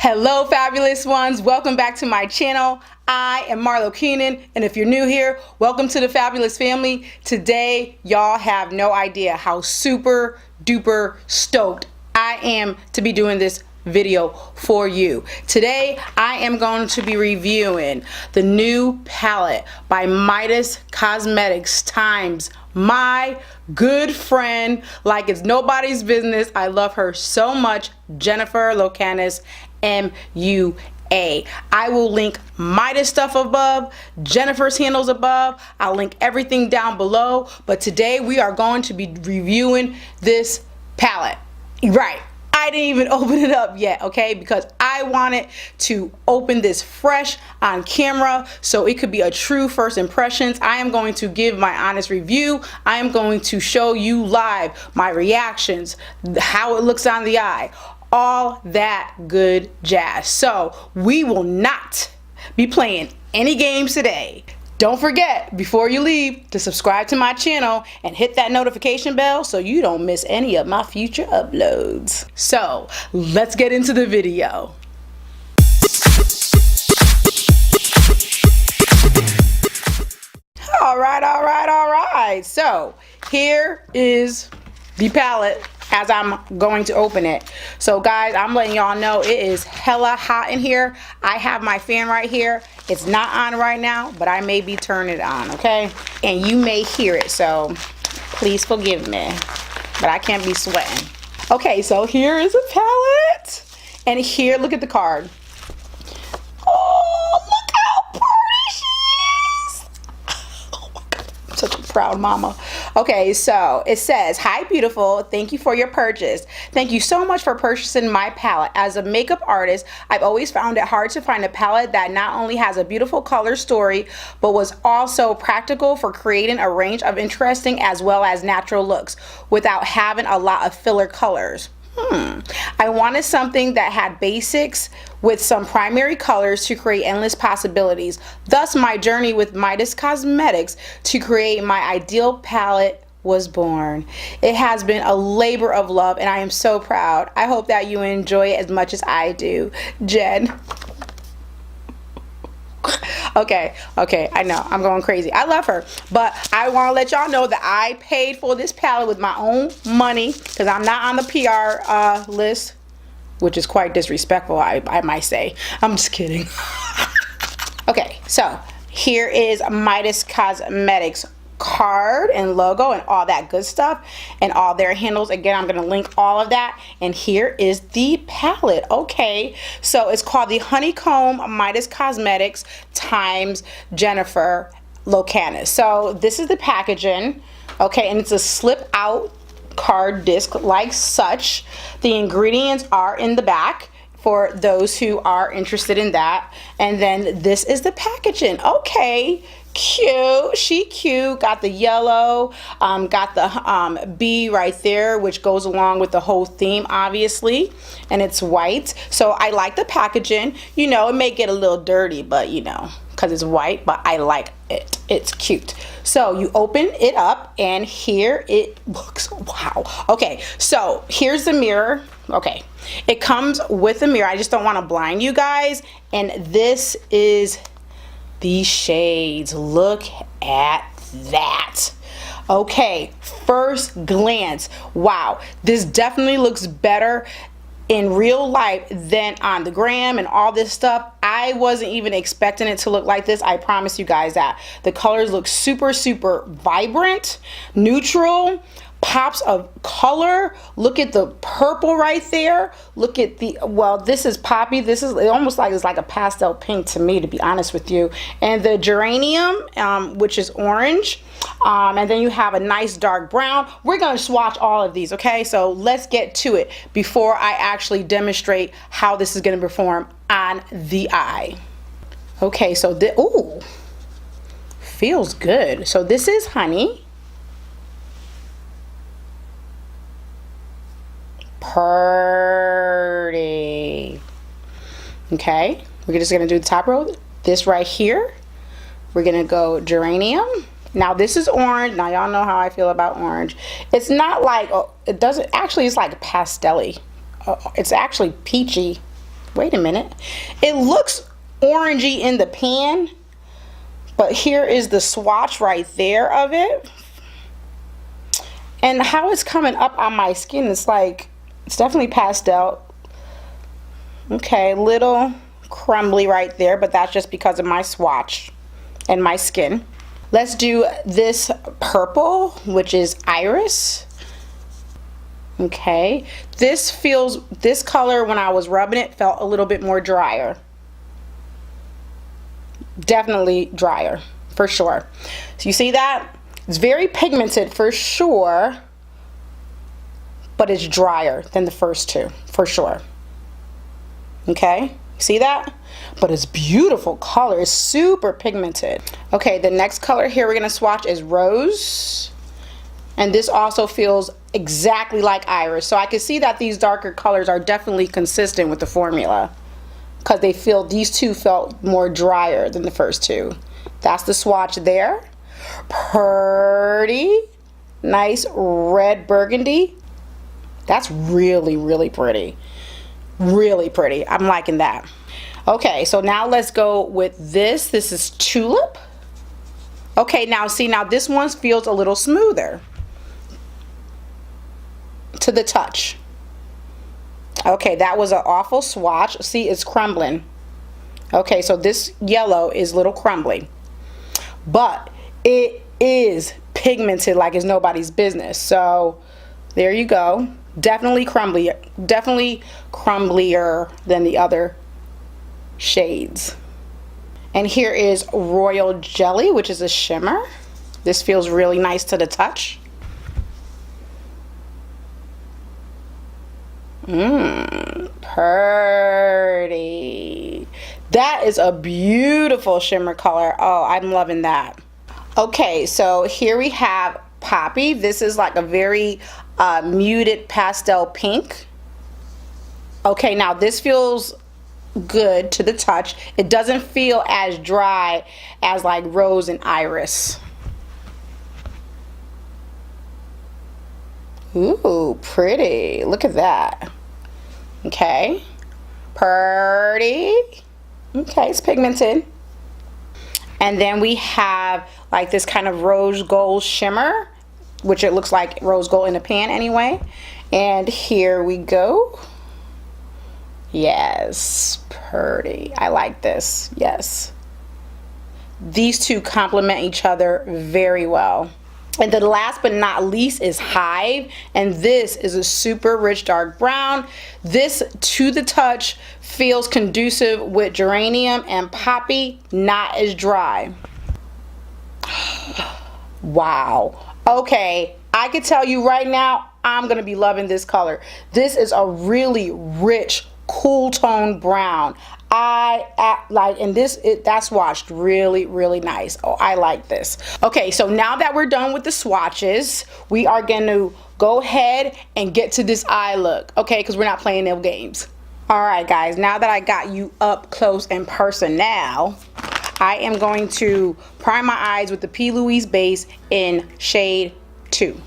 Hello fabulous ones, welcome back to my channel. I am Marlo Keenan, and if you're new here, welcome to the fabulous family. Today y'all have no idea how super duper stoked I am to be doing this video for you. Today I am going to be reviewing the new palette by Midas Cosmetics times my good friend like it's nobody's business. I love her so much, Jennifer Locanas MUA. I will link Midas stuff above, Jennifer's handles above. I'll link everything down below, but today we are going to be reviewing this palette. Right, I didn't even open it up yet, okay, because I wanted to open this fresh on camera so it could be a true first impressions. I am going to give my honest review. I am going to show you live my reactions, how it looks on the eye, all that good jazz. So we will not be playing any games today. Don't forget, before you leave, to subscribe to my channel and hit that notification bell so you don't miss any of my future uploads. So let's get into the video. All right. So here is the palette as I'm going to open it. So guys, I'm letting y'all know it is hella hot in here. I have my fan right here. It's not on right now, but I may be turning it on, okay? And you may hear it, so please forgive me, but I can't be sweating. Okay, so here is a palette. And here, look at the card. Oh, look how pretty she is. Oh my God, I'm such a proud mama. Okay, so it says, "Hi beautiful, thank you for your purchase. Thank you so much for purchasing my palette. As a makeup artist, I've always found it hard to find a palette that not only has a beautiful color story, but was also practical for creating a range of interesting as well as natural looks without having a lot of filler colors. I wanted something that had basics with some primary colors to create endless possibilities. Thus, my journey with Midas Cosmetics to create my ideal palette was born. It has been a labor of love, and I am so proud. I hope that you enjoy it as much as I do, Jen." Okay, I know I'm going crazy. I love her, but I want to let y'all know that I paid for this palette with my own money because I'm not on the PR list, which is quite disrespectful, I might say. I'm just kidding. Okay, so here is Midas Cosmetics card and logo and all that good stuff and all their handles. Again, I'm going to link all of that. And here is the palette. Okay, so it's called the Honeycomb Midas Cosmetics times Jennifer Locanas. So this is the packaging. Okay, and it's a slip out card disc like such. The ingredients are in the back for those who are interested in that. And then this is the packaging. Okay, cute, she cute, got the yellow, got the bee right there, which goes along with the whole theme obviously, and it's white. So I like the packaging. You know, it may get a little dirty, but you know, because it's white, but I like it. It's cute. So you open it up and here it looks. Wow. Okay, so here's the mirror. Okay, it comes with a mirror. I just don't want to blind you guys, and this is these shades. Look at that. Okay, first glance, wow, this definitely looks better in real life than on the gram and all this stuff. I wasn't even expecting it to look like this. I promise you guys that. The colors look super vibrant, neutral, pops of color. Look at the purple right there. Look at the, well, this is poppy. This is, it almost like it's like a pastel pink to me, to be honest with you. And the geranium, which is orange. And then you have a nice dark brown. We're going to swatch all of these, okay? So let's get to it before I actually demonstrate how this is going to perform on the eye. Okay, so ooh, feels good. So this is honey. Pretty. Okay, we're just gonna do the top row. This right here, we're gonna go geranium. Now this is orange. Now y'all know how I feel about orange. It's not like, oh, it doesn't actually, it's like pastel-y. It's actually peachy. Wait a minute. It looks orangey in the pan, but here is the swatch right there of it. And how it's coming up on my skin, it's like, it's definitely pastel. Okay, little crumbly right there, but that's just because of my swatch and my skin. Let's do this purple, which is iris. Okay, this color when I was rubbing it felt a little bit more drier. Definitely drier, for sure. So you see that? It's very pigmented for sure, but it's drier than the first two, for sure. Okay, see that? But it's beautiful color. It's super pigmented. Okay, the next color here we're gonna swatch is rose. And this also feels exactly like iris. So I can see that these darker colors are definitely consistent with the formula, because these two felt more drier than the first two. That's the swatch there. Pretty. Nice red burgundy. That's really, really pretty. Really pretty. I'm liking that. Okay, so now let's go with this. This is tulip. Okay, now see, now this one feels a little smoother to the touch. Okay, that was an awful swatch. See, it's crumbling. Okay, so this yellow is a little crumbly, but it is pigmented like it's nobody's business. So there you go. Definitely crumblier than the other shades. And here is Royal Jelly, which is a shimmer. This feels really nice to the touch. Pretty. That is a beautiful shimmer color. Oh, I'm loving that. Okay, so here we have Poppy. This is like a very muted pastel pink. Okay, now this feels good to the touch. It doesn't feel as dry as like rose and iris. Ooh, pretty. Look at that. Okay, pretty. Okay, it's pigmented. And then we have like this kind of rose gold shimmer, which it looks like rose gold in a pan anyway. And here we go. Yes, pretty. I like this. Yes. These two complement each other very well. And the last but not least is Hive, and this is a super rich dark brown. This to the touch feels conducive with geranium and poppy, not as dry. Wow. Okay, I can tell you right now, I'm gonna be loving this color. This is a really rich, cool tone brown. And that's swatched really, really nice. Oh, I like this. Okay, so now that we're done with the swatches, we are going to go ahead and get to this eye look, okay, because we're not playing no games. All right, guys, now that I got you up close and personal, I am going to prime my eyes with the P. Louise base in shade 2.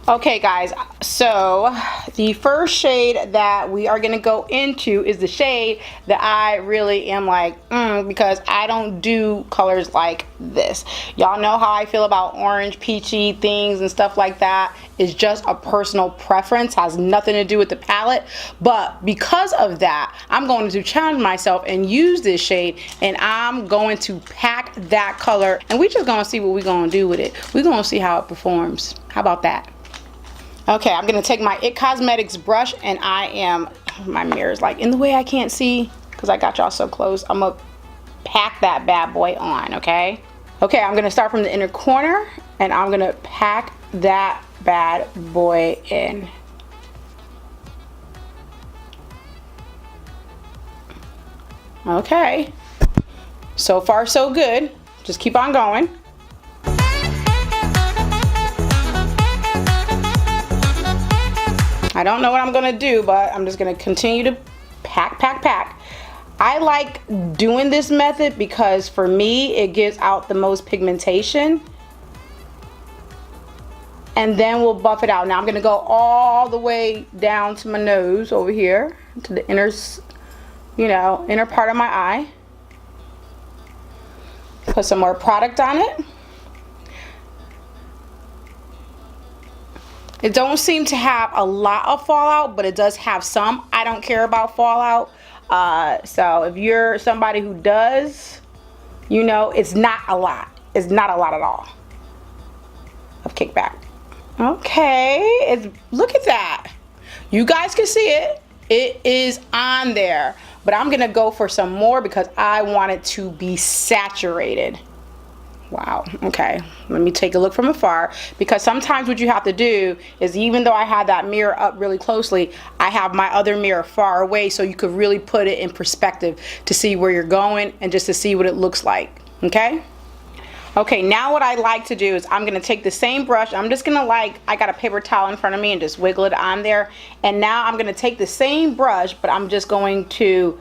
Okay guys, so the first shade that we are going to go into is the shade that I really am like, because I don't do colors like this. Y'all know how I feel about orange, peachy things and stuff like that. It's just a personal preference, has nothing to do with the palette. But because of that, I'm going to challenge myself and use this shade, and I'm going to pack that color, and we're just going to see what we're going to do with it. We're going to see how it performs. How about that? Okay, I'm gonna take my It Cosmetics brush, and my mirror's like in the way, I can't see because I got y'all so close. I'm gonna pack that bad boy on, okay? Okay, I'm gonna start from the inner corner, and I'm gonna pack that bad boy in. Okay, so far so good. Just keep on going. I don't know what I'm gonna do, but I'm just gonna continue to pack. I like doing this method because for me, it gives out the most pigmentation. and then we'll buff it out. Now I'm gonna go all the way down to my nose over here, to the inner, you know, inner part of my eye. Put some more product on it. It don't seem to have a lot of fallout, but it does have some. I don't care about fallout. So if you're somebody who does, you know, it's not a lot. It's not a lot at all of kickback. Okay, look at that. You guys can see it. It is on there. But I'm gonna go for some more because I want it to be saturated. Wow, okay, let me take a look from afar, because sometimes what you have to do is, even though I have that mirror up really closely, I have my other mirror far away, so you could really put it in perspective to see where you're going and just to see what it looks like, okay? Okay, now what I like to do is I'm gonna take the same brush, I'm just gonna, like, I got a paper towel in front of me and just wiggle it on there, and now I'm gonna take the same brush, but I'm just going to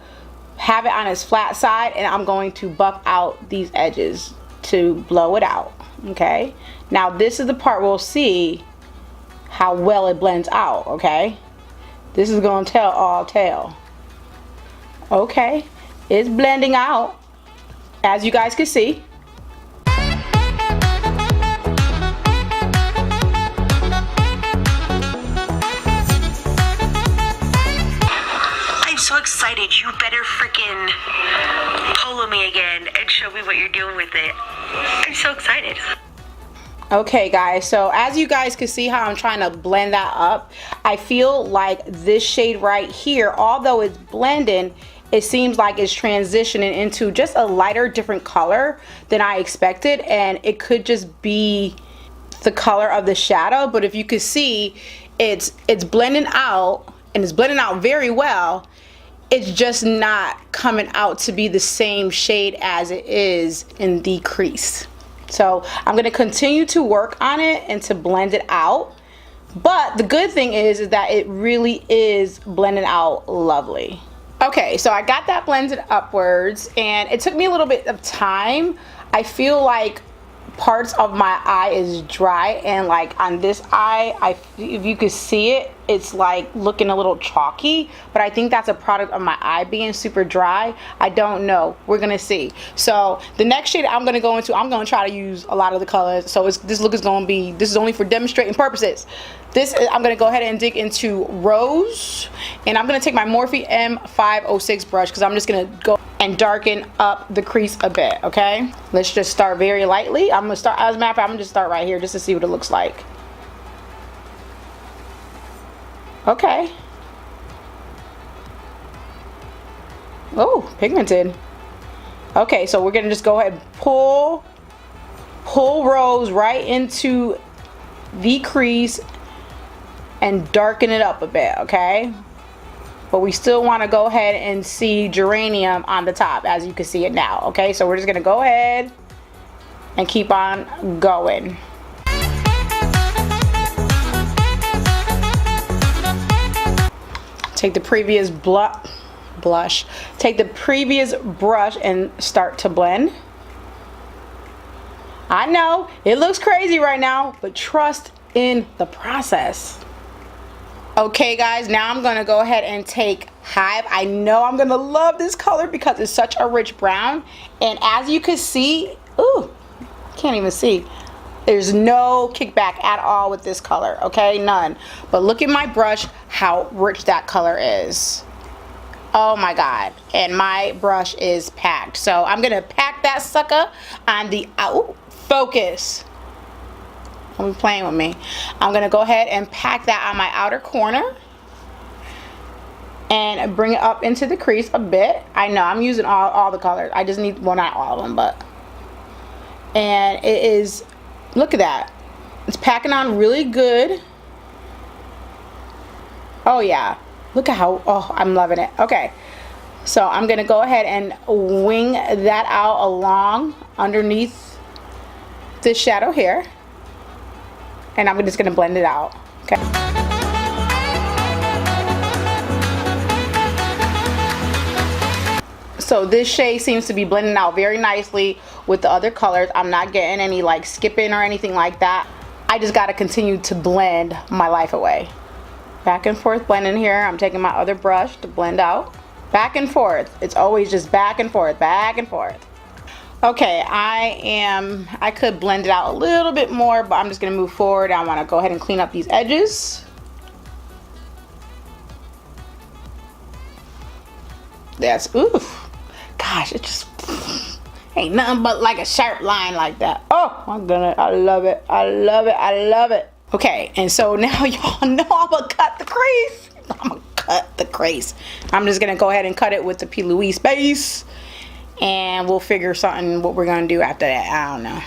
have it on its flat side, and I'm going to buff out these edges to blow it out. Okay, now this is the part we'll see how well it blends out. Okay, this is gonna tell all tale. Okay, it's blending out, as you guys can see. I'm so excited. You better freaking polo me again and show me what you're doing with it. I'm so excited. Okay guys, so as you guys can see how I'm trying to blend that up, I feel like this shade right here, although it's blending, it seems like it's transitioning into just a lighter, different color than I expected, and it could just be the color of the shadow. But if you could see, it's blending out, and it's blending out very well. It's just not coming out to be the same shade as it is in the crease. So I'm gonna continue to work on it and to blend it out. But the good thing is that it really is blending out lovely. Okay, so I got that blended upwards, and it took me a little bit of time. I feel like parts of my eye is dry, and like on this eye, if you could see it, it's like looking a little chalky, but I think that's a product of my eye being super dry. I don't know, we're gonna see. So the next shade I'm gonna go into, I'm gonna try to use a lot of the colors, so this look is gonna be, this is only for demonstrating purposes. I'm gonna go ahead and dig into Rose, and I'm gonna take my Morphe M506 brush, because I'm just gonna go and darken up the crease a bit. Okay, let's just start very lightly. I'm gonna start, as a matter of fact, I'm gonna just start right here just to see what it looks like. Okay. Oh, pigmented. Okay, so we're gonna just go ahead and pull Rose right into the crease and darken it up a bit, okay? But we still want to go ahead and see geranium on the top, as you can see it now. Okay, so we're just gonna go ahead and keep on going. Take the previous blush, take the previous brush and start to blend. I know it looks crazy right now, but trust in the process. Okay guys, now I'm gonna go ahead and take Hive. I know I'm gonna love this color because it's such a rich brown, and as you can see, ooh, can't even see, there's no kickback at all with this color. Okay, none. But look at my brush, how rich that color is. Oh my god, and my brush is packed. So I'm gonna pack that sucker on the focus. Don't be playing with me. I'm gonna go ahead and pack that on my outer corner and bring it up into the crease a bit. I know I'm using all the colors. I just need, well, not all of them, but, and it is, look at that, it's packing on really good. Oh yeah, look at how, oh, I'm loving it. Okay, so I'm gonna go ahead and wing that out along underneath this shadow here, and I'm just gonna blend it out. Okay. So this shade seems to be blending out very nicely with the other colors. I'm not getting any like skipping or anything like that. I just got to continue to blend my life away. Back and forth blending here. I'm taking my other brush to blend out. Back and forth. It's always just back and forth, back and forth. Okay, I could blend it out a little bit more, but I'm just gonna move forward. I wanna go ahead and clean up these edges. That's, oof. Gosh, it just ain't nothing but like a sharp line like that. Oh my goodness, I love it, I love it, I love it. Okay, and so now y'all know I'm gonna cut the crease. I'm gonna cut the crease. I'm just gonna go ahead and cut it with the P. Louise base, and we'll figure something what we're gonna do after that. I don't know.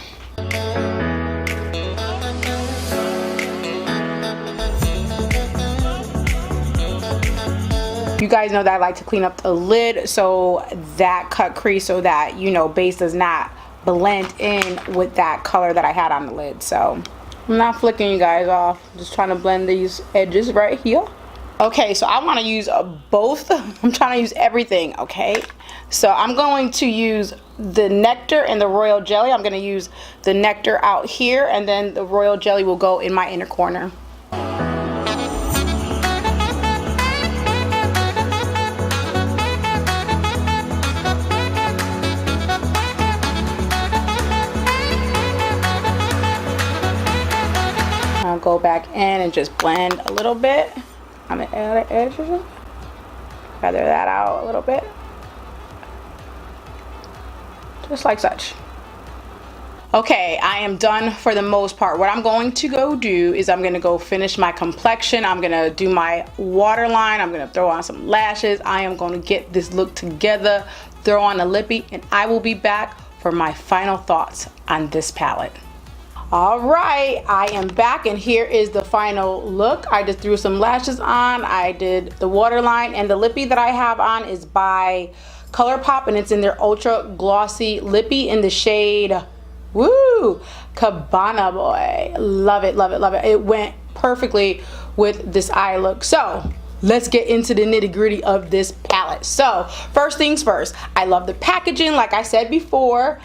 You guys know that I like to clean up the lid so that cut crease, so that, you know, base does not blend in with that color that I had on the lid. So I'm not flicking you guys off, just trying to blend these edges right here. Okay, so I want to use both. I'm trying to use everything, okay? So I'm going to use the nectar and the royal jelly. I'm going to use the nectar out here, and then the royal jelly will go in my inner corner. I'll go back in and just blend a little bit on the outer edges. Feather that out a little bit. Just like such. Okay, I am done for the most part. What I'm going to go do is I'm gonna go finish my complexion. I'm gonna do my waterline. I'm gonna throw on some lashes. I am gonna get this look together, throw on a lippy, and I will be back for my final thoughts on this palette. All right, I am back, and here is the final look. I just threw some lashes on. I did the waterline, and the lippy that I have on is by ColourPop, and it's in their ultra glossy lippy in the shade, woo, Cabana Boy. Love it, love it, love it. It went perfectly with this eye look. So let's get into the nitty-gritty of this palette. So first things first, I love the packaging. Like I said before,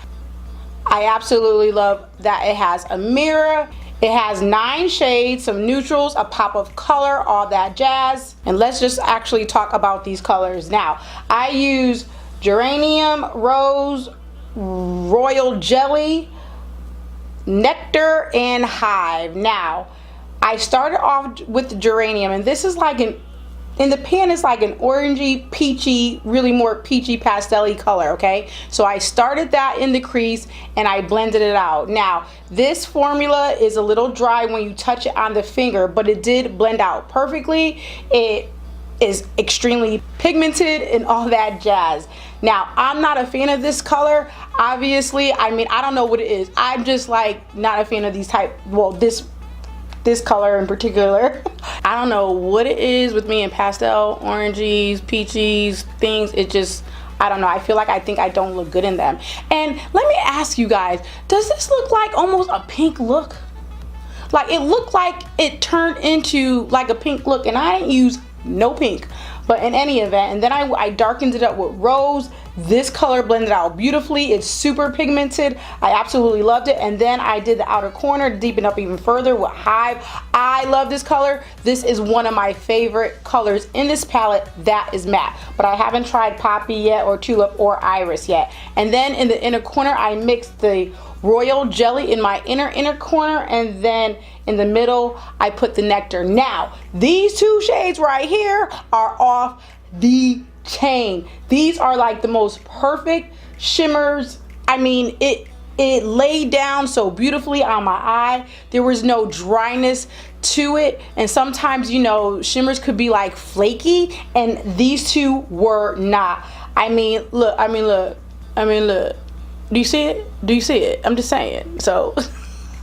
I absolutely love that it has a mirror. It has 9 shades, some neutrals, a pop of color, all that jazz. And let's just actually talk about these colors. Now, I use geranium, rose, royal jelly, nectar, and hive. Now, I started off with the geranium, and this is like in the pan, it's like an orangey, peachy, really more peachy pastel-y color, okay? So I started that in the crease and I blended it out. Now, this formula is a little dry when you touch it on the finger, but it did blend out perfectly. It is extremely pigmented and all that jazz. Now, I'm not a fan of this color, obviously. I mean, I don't know what it is. I'm just like not a fan of these type, well, this color in particular. I don't know what it is with me and pastel, oranges, peaches, things. It just, I don't know. I feel like I think I don't look good in them. And let me ask you guys, does this look like almost a pink look? Like it looked like it turned into like a pink look, and I didn't use no pink. But in any event, and then I darkened it up with rose. This color blended out beautifully. It's super pigmented. I absolutely loved it. And then I did the outer corner to deepen up even further with hive. I love this color. This is one of my favorite colors in this palette that is matte. But I haven't tried poppy yet, or tulip, or iris yet. And then in the inner corner, I mixed the royal jelly in my inner corner, and then in the middle I put the nectar. Now these 2 shades right here are off the chain. These are like the most perfect shimmers. I mean, it laid down so beautifully on my eye. There was no dryness to it, and sometimes, you know, shimmers could be like flaky, and these 2 were not. I mean, look. Do you see it? Do you see it? I'm just saying. So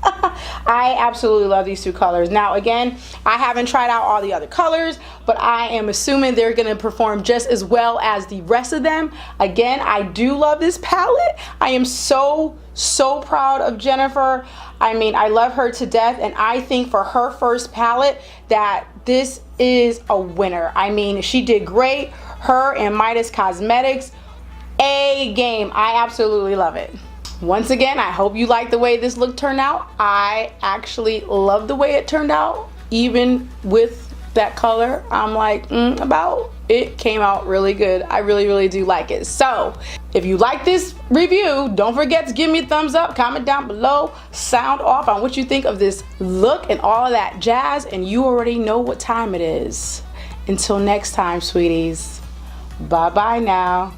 I absolutely love these 2 colors. Now again, I haven't tried out all the other colors, but I am assuming they're going to perform just as well as the rest of them. Again, I do love this palette. I am so proud of Jennifer. I mean, I love her to death, and I think for her first palette that this is a winner. I mean, she did great. Her and Midas Cosmetics, A game. I absolutely love it. Once again, I hope you like the way this look turned out. I actually love the way it turned out, even with that color. I'm like, about it came out really good. I really do like it. So if you like this review, don't forget to give me a thumbs up, comment down below, sound off on what you think of this look and all of that jazz, and you already know what time it is. Until next time, sweeties, bye bye now.